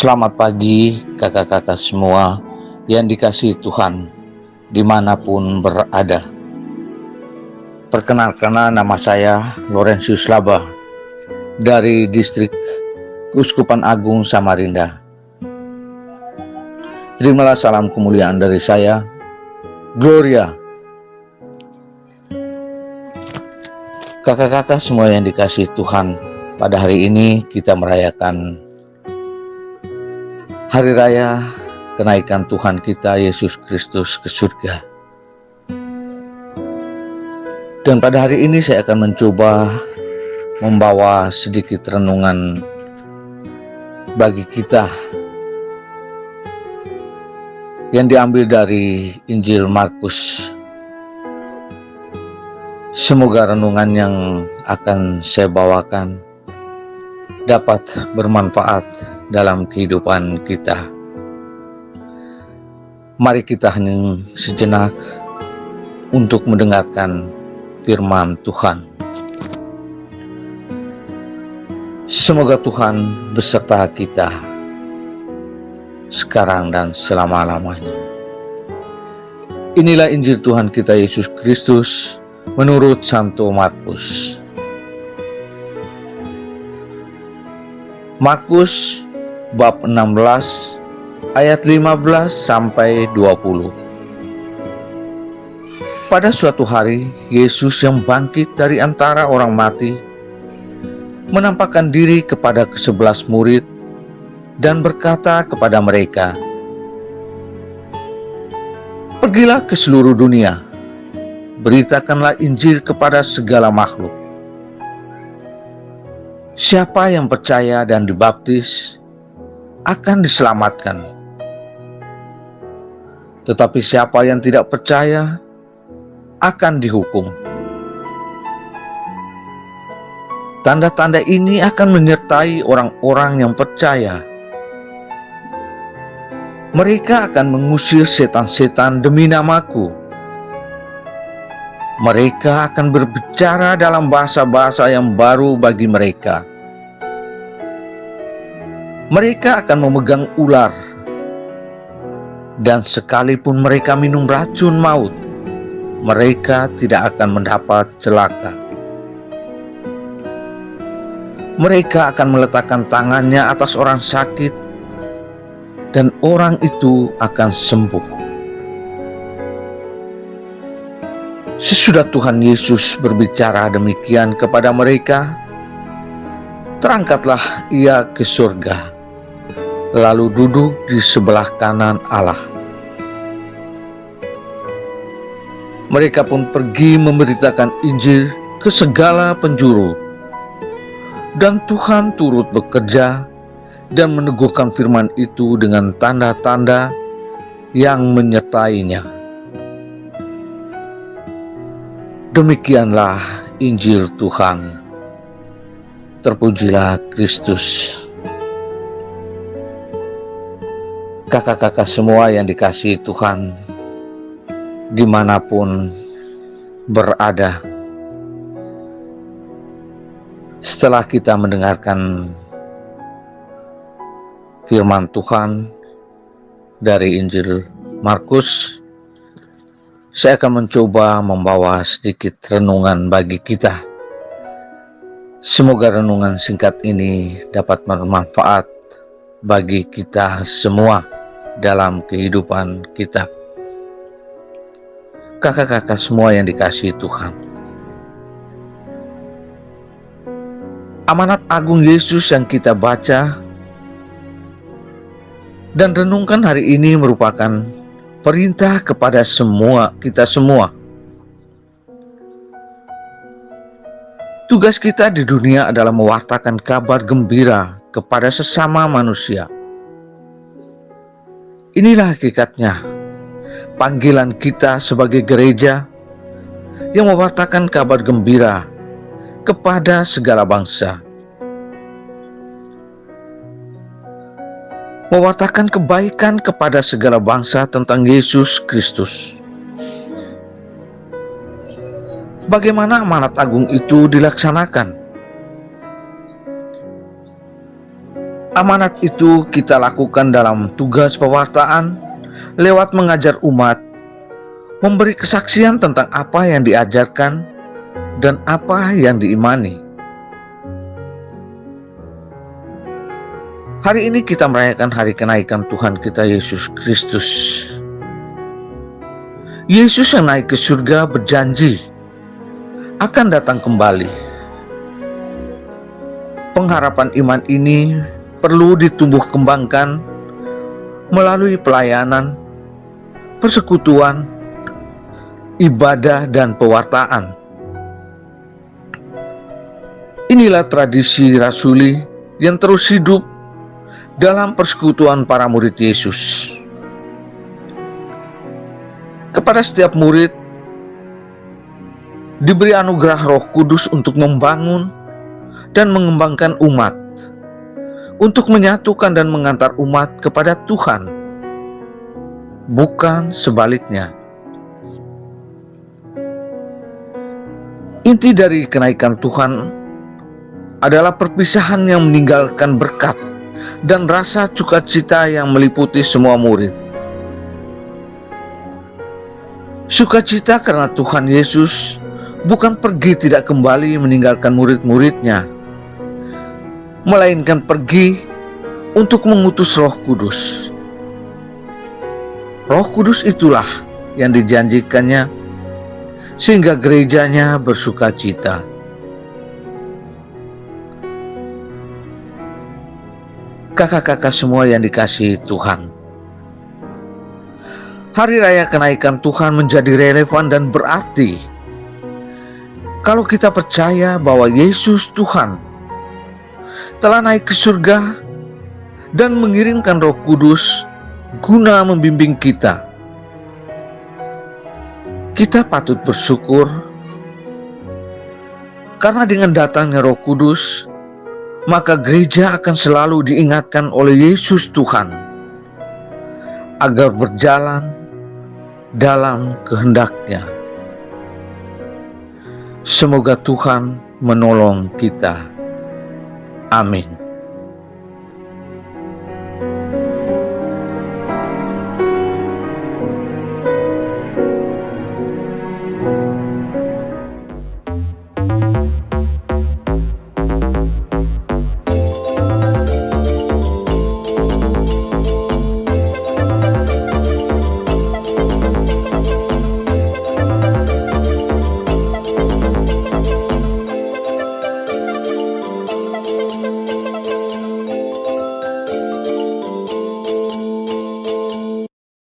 Selamat pagi kakak-kakak semua yang dikasihi Tuhan dimanapun berada. Perkenalkan, nama saya Laurentius Laba dari distrik Uskupan Agung Samarinda. Terimalah salam kemuliaan dari saya, Gloria. Kakak-kakak semua yang dikasihi Tuhan, pada hari ini kita merayakan Hari Raya kenaikan Tuhan kita Yesus Kristus ke surga. Dan pada hari ini saya akan mencoba membawa sedikit renungan bagi kita yang diambil dari Injil Markus. Semoga renungan yang akan saya bawakan dapat bermanfaat dalam kehidupan kita. Mari kita hening sejenak untuk mendengarkan firman Tuhan. Semoga Tuhan beserta kita sekarang dan selama-lamanya. Inilah Injil Tuhan kita Yesus Kristus menurut Santo Markus. Markus bab 16 ayat 15 sampai 20. Pada suatu hari, Yesus yang bangkit dari antara orang mati menampakkan diri kepada ke-11 murid dan berkata kepada mereka, "Pergilah ke seluruh dunia, beritakanlah Injil kepada segala makhluk. Siapa yang percaya dan dibaptis akan diselamatkan. Tetapi siapa yang tidak percaya akan dihukum. Tanda-tanda ini akan menyertai orang-orang yang percaya. Mereka akan mengusir setan-setan demi namaku. Mereka akan berbicara dalam bahasa-bahasa yang baru bagi mereka. Mereka akan memegang ular, dan sekalipun mereka minum racun maut, mereka tidak akan mendapat celaka. Mereka akan meletakkan tangannya atas orang sakit, dan orang itu akan sembuh." Sesudah Tuhan Yesus berbicara demikian kepada mereka, terangkatlah ia ke surga, lalu duduk di sebelah kanan Allah. Mereka pun pergi memberitakan Injil ke segala penjuru, dan Tuhan turut bekerja dan meneguhkan firman itu dengan tanda-tanda yang menyertainya. Demikianlah Injil Tuhan. Terpujilah Kristus. Kakak-kakak semua yang dikasihi Tuhan, dimanapun berada, setelah kita mendengarkan firman Tuhan dari Injil Markus, saya akan mencoba membawa sedikit renungan bagi kita. Semoga renungan singkat ini dapat bermanfaat bagi kita semua dalam kehidupan kita. Kakak-kakak semua yang dikasihi Tuhan, amanat agung Yesus yang kita baca dan renungkan hari ini merupakan perintah kepada kita semua. Tugas kita di dunia adalah mewartakan kabar gembira kepada sesama manusia. Inilah hakikatnya panggilan kita sebagai gereja yang mewartakan kabar gembira kepada segala bangsa. Mewartakan kebaikan kepada segala bangsa tentang Yesus Kristus. Bagaimana amanat agung itu dilaksanakan? Amanat itu kita lakukan dalam tugas pewartaan, lewat mengajar umat, memberi kesaksian tentang apa yang diajarkan dan apa yang diimani. Hari ini kita merayakan hari kenaikan Tuhan kita Yesus Kristus. Yesus yang naik ke surga berjanji akan datang kembali. Pengharapan iman ini perlu ditumbuh kembangkan melalui pelayanan, persekutuan, ibadah, dan pewartaan. Inilah tradisi rasuli yang terus hidup dalam persekutuan para murid Yesus. Kepada setiap murid diberi anugerah Roh Kudus untuk membangun dan mengembangkan umat, untuk menyatukan dan mengantar umat kepada Tuhan, bukan sebaliknya. Inti dari kenaikan Tuhan adalah perpisahan yang meninggalkan berkat dan rasa sukacita yang meliputi semua murid. Sukacita karena Tuhan Yesus bukan pergi tidak kembali meninggalkan murid-muridnya, melainkan pergi untuk mengutus Roh Kudus. Roh Kudus itulah yang dijanjikannya sehingga gerejanya bersukacita. Kakak-kakak semua yang dikasihi Tuhan, hari raya kenaikan Tuhan menjadi relevan dan berarti kalau kita percaya bahwa Yesus Tuhan telah naik ke surga dan mengirimkan Roh Kudus guna membimbing kita. Kita patut bersyukur karena dengan datangnya Roh Kudus, maka gereja akan selalu diingatkan oleh Yesus Tuhan agar berjalan dalam kehendak-Nya. Semoga Tuhan menolong kita. Amin.